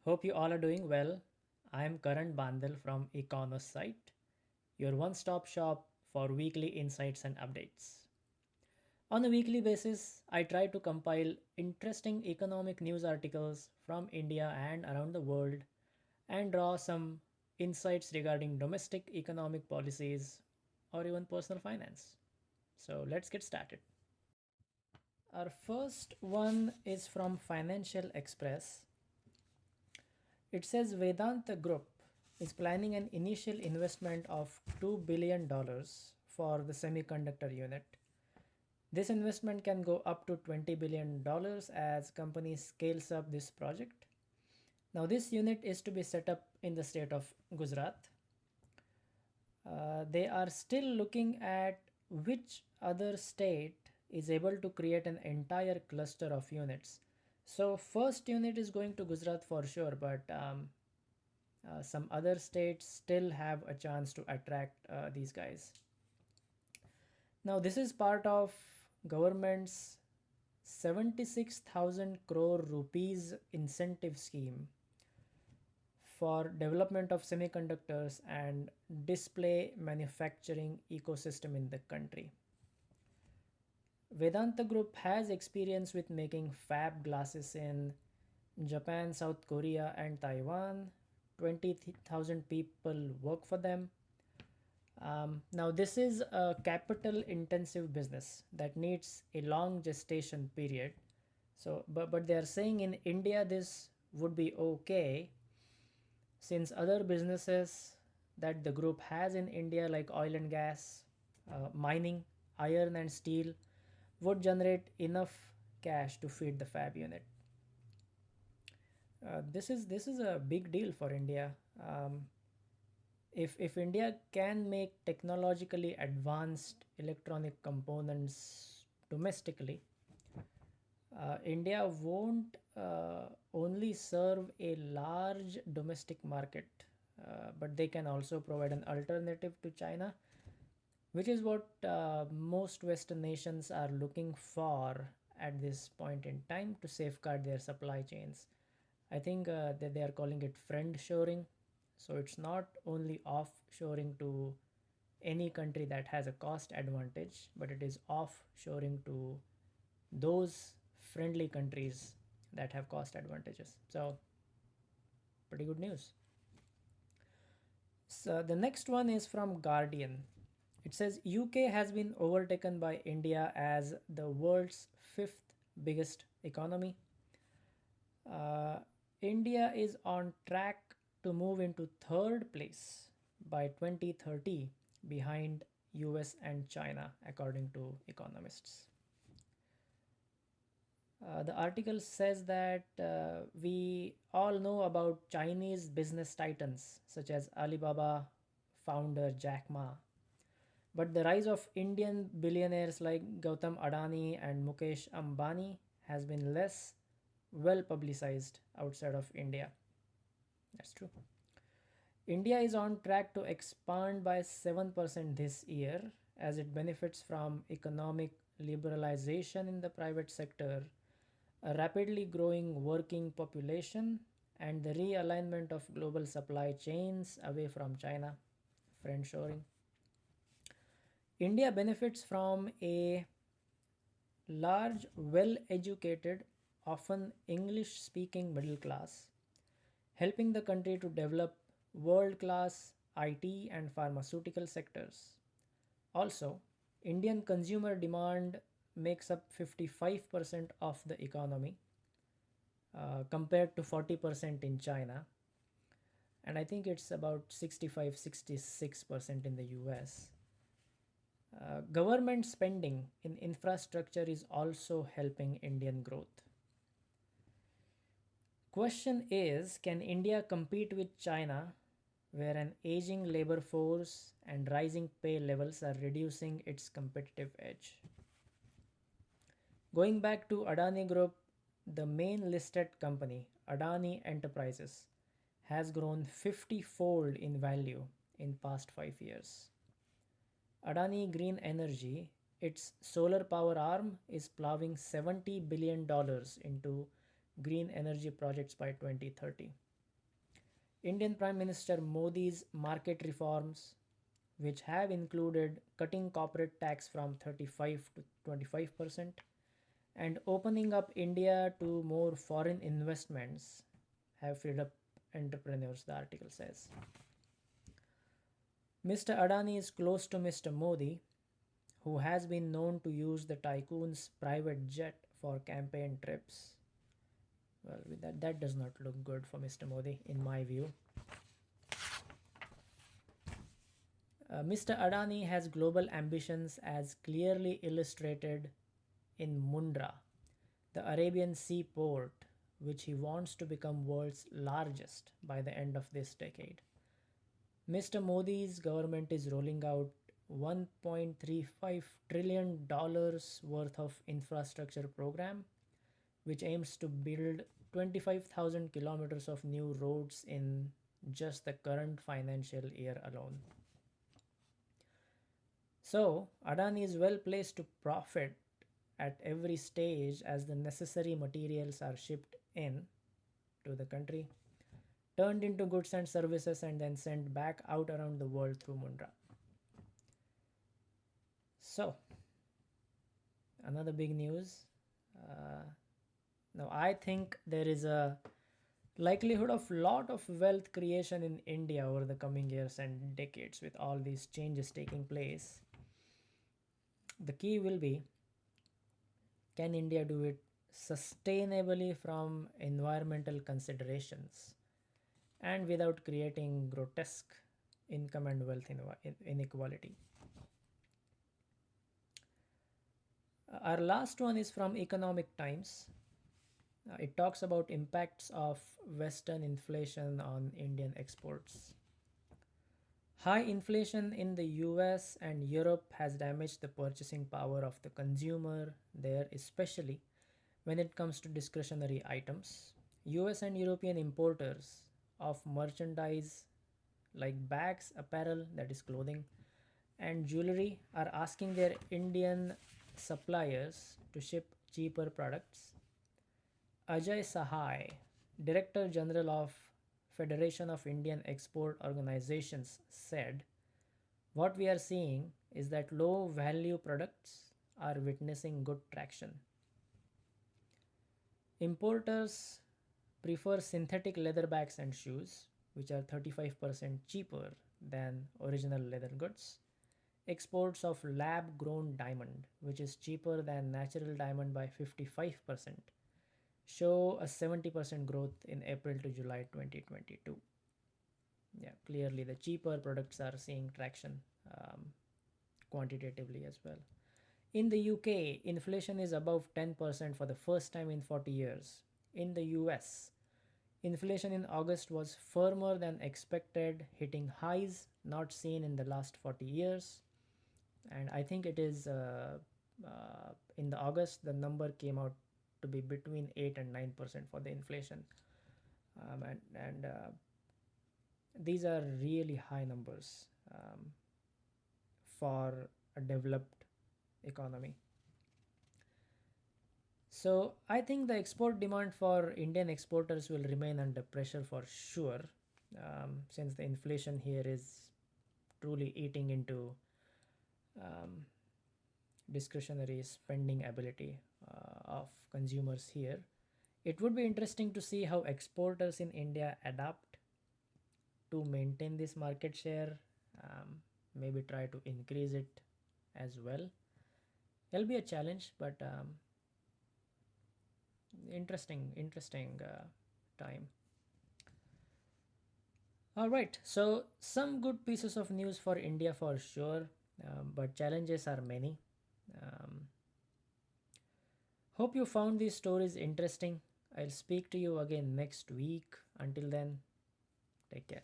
Hope you all are doing well. I am Karan Bandal from Econos site, your one-stop shop for weekly insights and updates. On a weekly basis, I try to compile interesting economic news articles from India and around the world and draw some insights regarding domestic economic policies or even personal finance. So let's get started. Our first one is from Financial Express. It says Vedanta Group is planning an initial investment of $2 billion for the semiconductor unit. This investment can go up to $20 billion as company scales up this project. Now this unit is to be set up in the state of Gujarat. They are still looking at which other state is able to create an entire cluster of units. So first unit is going to Gujarat for sure, but some other states still have a chance to attract these guys. Now this is part of government's 76,000 crore rupees incentive scheme for development of semiconductors and display manufacturing ecosystem in the country. Vedanta Group has experience with making fab glasses in Japan, South Korea, and Taiwan. 20,000 people work for them. Now, this is a capital intensive business that needs a long gestation period. But they are saying in India this would be okay since other businesses that the group has in India, like oil and gas, mining, iron, and steel, would generate enough cash to feed the fab unit. This is a big deal for India. If India can make technologically advanced electronic components domestically, India won't only serve a large domestic market, but they can also provide an alternative to China, which is what most Western nations are looking for at this point in time to safeguard their supply chains. I think that they are calling it friend shoring. So it's not only offshoring to any country that has a cost advantage, but it is offshoring to those friendly countries that have cost advantages. So, pretty good news. So, the next one is from Guardian. It says UK has been overtaken by India as the world's fifth biggest economy. Uh, India is on track to move into third place by 2030 behind US and China, according to economists. The article says that we all know about Chinese business titans such as Alibaba founder Jack Ma, but the rise of Indian billionaires like Gautam Adani and Mukesh Ambani has been less well publicized outside of India. That's true. India is on track to expand by 7% this year as it benefits from economic liberalization in the private sector, a rapidly growing working population, and the realignment of global supply chains away from China, friendshoring. India benefits from a large, well educated, often English speaking middle class, helping the country to develop world class IT and pharmaceutical sectors. Also, Indian consumer demand makes up 55% of the economy compared to 40% in China. And I think it's about 65-66% in the US. Government spending in infrastructure is also helping Indian growth. Question is, can India compete with China where an aging labor force and rising pay levels are reducing its competitive edge? Going back to Adani Group, the main listed company, Adani Enterprises, has grown 50-fold in value in past 5 years. Adani Green Energy, its solar power arm, is plowing $70 billion into green energy projects by 2030. Indian Prime Minister Modi's market reforms, which have included cutting corporate tax from 35 to 25% and opening up India to more foreign investments, have freed up entrepreneurs, the article says. Mr. Adani is close to Mr. Modi, who has been known to use the tycoon's private jet for campaign trips. Well, that does not look good for Mr. Modi, in my view. Mr. Adani has global ambitions as clearly illustrated in Mundra, the Arabian Sea port, which he wants to become world's largest by the end of this decade. Mr. Modi's government is rolling out $1.35 trillion worth of infrastructure program, which aims to build 25,000 kilometers of new roads in just the current financial year alone. So, Adani is well placed to profit at every stage as the necessary materials are shipped in to the country, turned into goods and services, and then sent back out around the world through Mundra. So, another big news. Now, I think there is a likelihood of lot of wealth creation in India over the coming years and decades with all these changes taking place. The key will be, can India do it sustainably from environmental considerations and without creating grotesque income and wealth inequality? Our last one is from Economic Times. It talks about impacts of Western inflation on Indian exports. High inflation in the US and Europe has damaged the purchasing power of the consumer there, especially when it comes to discretionary items. US and European importers of merchandise like bags, apparel, that is clothing, and jewelry are asking their Indian suppliers to ship cheaper products. Ajay Sahai, Director General of Federation of Indian Export Organizations, said, "What we are seeing is that low value products are witnessing good traction. Importers prefer synthetic leather bags and shoes, which are 35% cheaper than original leather goods. Exports of lab grown diamond, which is cheaper than natural diamond by 55%, show a 70% growth in April to July 2022. Yeah, clearly the cheaper products are seeing traction quantitatively as well. In the UK, inflation is above 10% for the first time in 40 years. In the US, inflation in August was firmer than expected, hitting highs not seen in the last 40 years. And I think it is in the August, the number came out to be between 8 and 9% for the inflation. And these are really high numbers for a developed economy. So I think the export demand for Indian exporters will remain under pressure for sure, since the inflation here is truly eating into discretionary spending ability of consumers here. It would be interesting to see how exporters in India adapt to maintain this market share, maybe try to increase it as well. It'll be a challenge, but interesting time. All right, so some good pieces of news for India for sure, but challenges are many. Um, Hope you found these stories interesting. I'll speak to you again next week. Until then, take care.